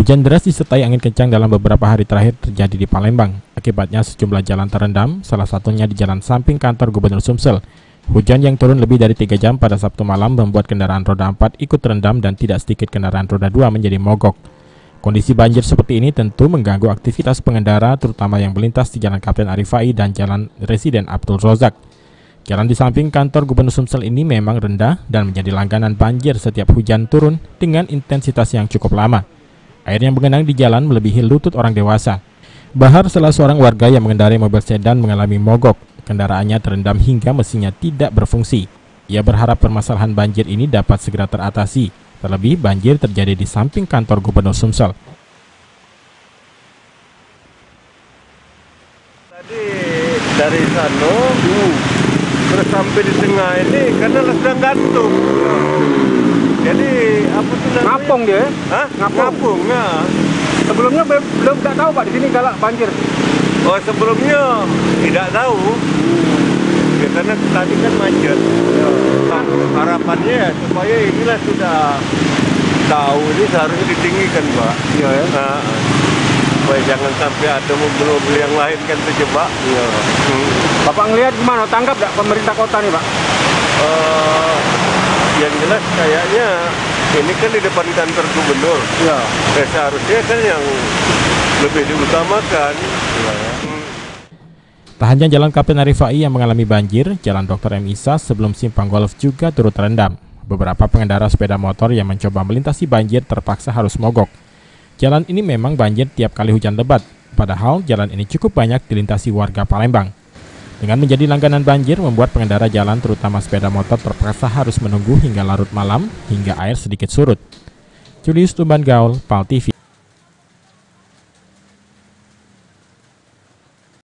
Hujan deras disertai angin kencang dalam beberapa hari terakhir terjadi di Palembang. Akibatnya sejumlah jalan terendam, salah satunya di jalan samping kantor Gubernur Sumsel. Hujan yang turun lebih dari 3 jam pada Sabtu malam membuat kendaraan roda 4 ikut terendam dan tidak sedikit kendaraan roda 2 menjadi mogok. Kondisi banjir seperti ini tentu mengganggu aktivitas pengendara, terutama yang melintas di Jalan Kapten Arifai dan Jalan Residen Abdul Rozak. Jalan di samping kantor Gubernur Sumsel ini memang rendah dan menjadi langganan banjir setiap hujan turun dengan intensitas yang cukup lama. Air yang menggenang di jalan melebihi lutut orang dewasa. Bahar, salah seorang warga yang mengendarai mobil sedan, mengalami mogok. Kendaraannya terendam hingga mesinnya tidak berfungsi. Ia berharap permasalahan banjir ini dapat segera teratasi. Terlebih banjir terjadi di samping kantor Gubernur Sumsel. Tadi dari sana terus sampai di tengah ini karena sedang gantung. Jadi apa tuh namanya? Ngapung dia? Hah? Ngapung ya. Sebelumnya belum tak tahu Pak di sini galak banjir. Oh, sebelumnya tidak tahu. Ya, karena tadi kan macet. Ya. Harapannya ya, supaya inilah sudah tahu ini seharusnya ditinggikan, Pak. Iya ya. Nah, supaya jangan sampai ada mobil-mobil yang lain kan terjebak. Iya. Bapak ngelihat gimana? Tanggap nggak pemerintah kota nih, Pak? Yang jelas kayaknya ini kan di depan kantor gubernur. Iya. Seharusnya kan yang lebih diutamakan. Ya. Tak hanya Jalan Kapten Arifai yang mengalami banjir, Jalan Dr. M. Isa sebelum simpang golf juga turut terendam. Beberapa pengendara sepeda motor yang mencoba melintasi banjir terpaksa harus mogok. Jalan ini memang banjir tiap kali hujan lebat, padahal jalan ini cukup banyak dilintasi warga Palembang. Dengan menjadi langganan banjir, membuat pengendara jalan terutama sepeda motor terpaksa harus menunggu hingga larut malam hingga air sedikit surut. Julius Tumban Gaul, PAL TV.